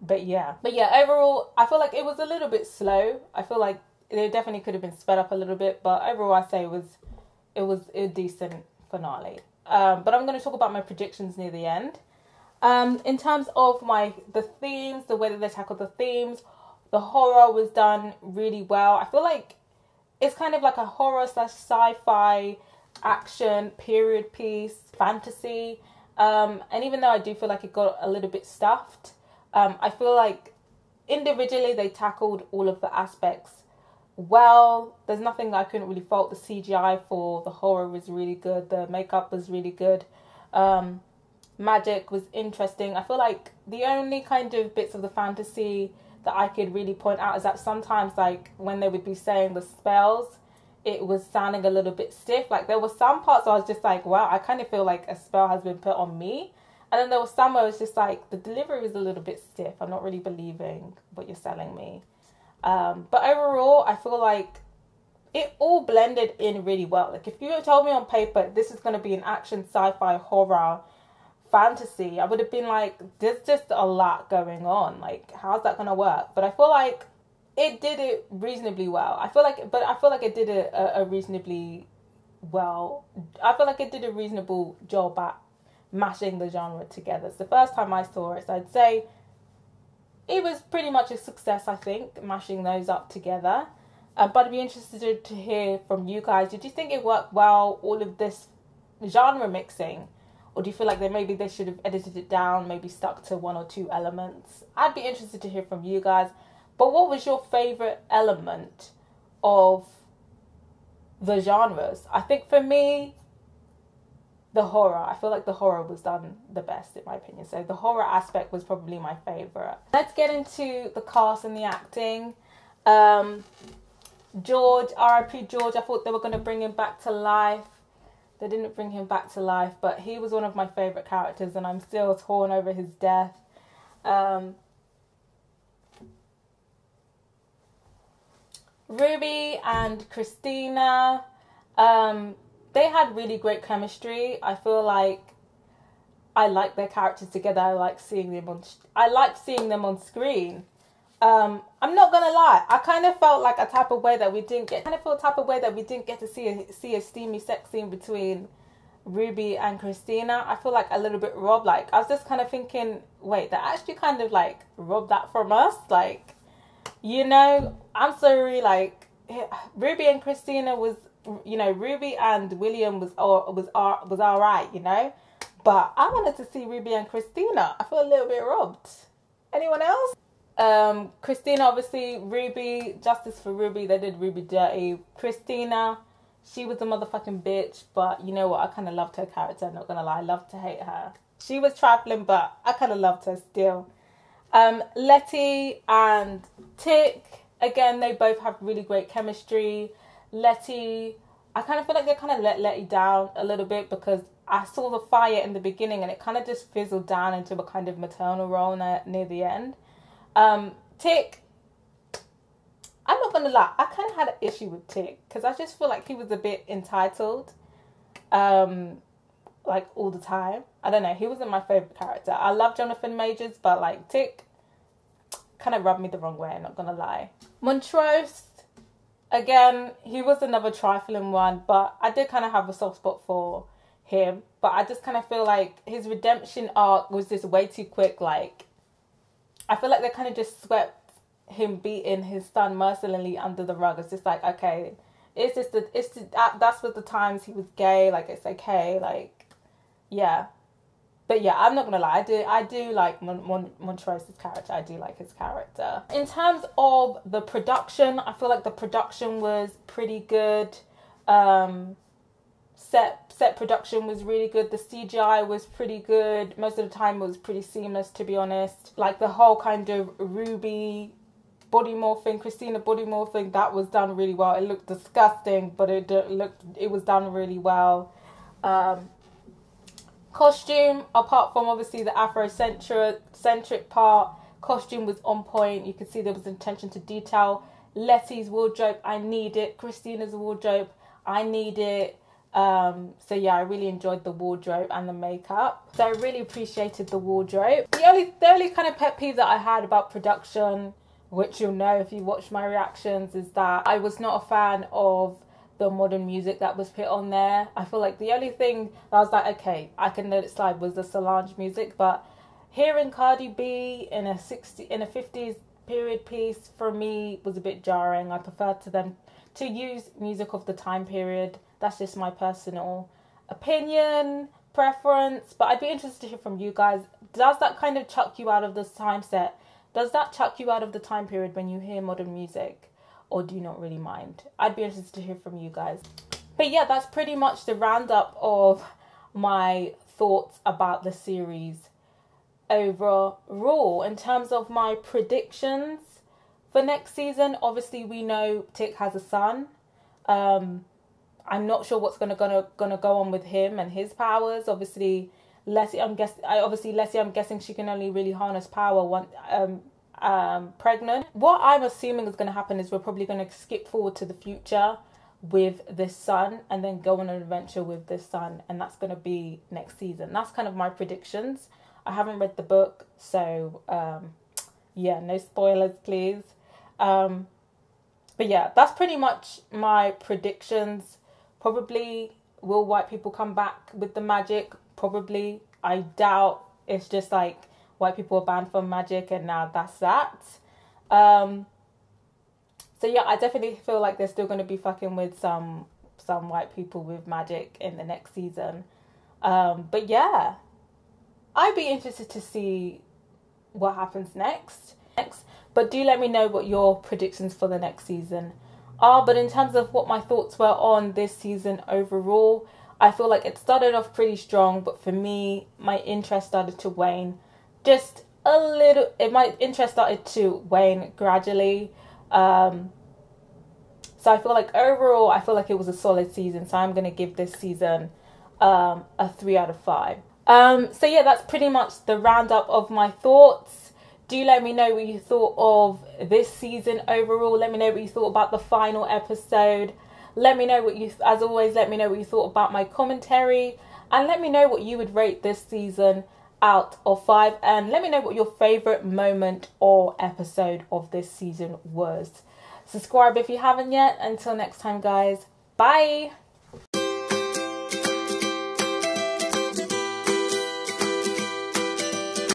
But yeah, overall, I feel like it was a little bit slow. I feel like it definitely could have been sped up a little bit, but overall, I say it was a decent finale. But I'm going to talk about my predictions near the end. In terms of the themes, the way that they tackled the themes, the horror was done really well. I feel like it's kind of like a horror / sci-fi action period piece, fantasy. And even though I do feel like it got a little bit stuffed, I feel like individually they tackled all of the aspects well. There's nothing I couldn't really fault. The CGI for the horror was really good. The makeup was really good. Magic was interesting. I feel like the only kind of bits of the fantasy that I could really point out is that sometimes, like, when they would be saying the spells, it was sounding a little bit stiff. Like, there were some parts where I was just like, wow, I kind of feel like a spell has been put on me. And then there was some where it was just like, the delivery was a little bit stiff. I'm not really believing what you're selling me. But overall, I feel like it all blended in really well. Like, if you had told me on paper, this is going to be an action, sci-fi, horror, fantasy, I would have been like, there's just a lot going on. Like, how's that going to work? But I feel like it did it reasonably well. I feel like it did a reasonably well. I feel like it did a reasonable job at mashing the genre together. It's the first time I saw it, so I'd say it was pretty much a success, I think, mashing those up together. But I'd be interested to hear from you guys. Did you think it worked well, all of this genre mixing? Or do you feel like maybe they should have edited it down, maybe stuck to one or two elements? I'd be interested to hear from you guys. But what was your favourite element of the genres? I think for me, the horror. I feel like the horror was done the best, in my opinion. So the horror aspect was probably my favourite. Let's get into the cast and the acting. George, R.I.P. George, I thought they were going to bring him back to life. They didn't bring him back to life, but he was one of my favourite characters, and I'm still torn over his death. Ruby and Christina, they had really great chemistry. I feel like I like their characters together. I like seeing them on screen. I'm not gonna lie, I kind of felt like a type of way that we didn't get to see a steamy sex scene between Ruby and Christina. I feel like a little bit robbed. Like, I was just kind of thinking, wait, they actually kind of like robbed that from us. Like, you know, I'm sorry, like, Ruby and Christina was, you know, Ruby and William was alright, you know, but I wanted to see Ruby and Christina. I feel a little bit robbed. Anyone else? Christina, obviously, Ruby, justice for Ruby, they did Ruby dirty. Christina, she was a motherfucking bitch, but you know what, I kind of loved her character, not gonna lie, I loved to hate her. She was trifling, but I kind of loved her still. Letty and Tick, again, they both have really great chemistry. Letty, I kind of feel like they kind of let Letty down a little bit because I saw the fire in the beginning and it kind of just fizzled down into a kind of maternal role near the end. Tick, I'm not gonna lie, I kind of had an issue with Tick because I just feel like he was a bit entitled, like all the time. I don't know, he wasn't my favourite character. I love Jonathan Majors, but like Tick kind of rubbed me the wrong way, I'm not gonna lie. Montrose, again, he was another trifling one, but I did kind of have a soft spot for him. But I just kind of feel like his redemption arc was just way too quick. Like, I feel like they kind of just swept him beating his son mercilessly under the rug. It's just like, okay, that's what the times he was gay. Like, it's okay. Like, yeah. But yeah, I'm not gonna lie, I do like Montrose's character. I do like his character. In terms of the production, I feel like the production was pretty good. Set production was really good. The CGI was pretty good. Most of the time it was pretty seamless, to be honest. Like the whole kind of Ruby body morphing, Christina body morphing, that was done really well. It looked disgusting, but it was done really well. Costume, apart from obviously the Afrocentric part, costume was on point. You could see there was attention to detail. Letty's wardrobe, I need it. Christina's wardrobe, I need it. So yeah, I really enjoyed the wardrobe and the makeup. So I really appreciated the wardrobe. The only kind of pet peeve that I had about production, which you'll know if you watch my reactions, is that I was not a fan of the modern music that was put on there. I feel like the only thing that I was like, okay, I can let it slide, was the Solange music. But hearing Cardi B in a 50s period piece, for me, was a bit jarring. I prefer to them to use music of the time period. That's just my personal opinion, preference. But I'd be interested to hear from you guys. Does that kind of chuck you out of this time set? Does that chuck you out of the time period when you hear modern music? Or do you not really mind? I'd be interested to hear from you guys. But yeah, that's pretty much the roundup of my thoughts about the series overall. In terms of my predictions for next season, obviously we know Tick has a son. I'm not sure what's gonna go on with him and his powers. Obviously, Leslie, I'm guessing she can only really harness power once pregnant. What I'm assuming is going to happen is we're probably going to skip forward to the future with this son and then go on an adventure with this son, and that's going to be next season. That's kind of my predictions. I haven't read the book, so yeah, no spoilers please. But yeah, that's pretty much my predictions. Probably will white people come back with the magic? Probably. I doubt. It's just like white people are banned from magic and now that's that. So yeah, I definitely feel like they're still going to be fucking with some white people with magic in the next season. But yeah, I'd be interested to see what happens next. But do let me know what your predictions for the next season are. But in terms of what my thoughts were on this season overall, I feel like it started off pretty strong, but for me, my interest started to wane just a little. My interest started to wane gradually. So I feel like overall, I feel like it was a solid season. So I'm going to give this season a 3 out of 5. So yeah, that's pretty much the roundup of my thoughts. Do let me know what you thought of this season overall. Let me know what you thought about the final episode. Let me know what you, as always, let me know what you thought about my commentary. And let me know what you would rate this season out of 5. And let me know what your favourite moment or episode of this season was. Subscribe if you haven't yet. Until next time, guys. Bye.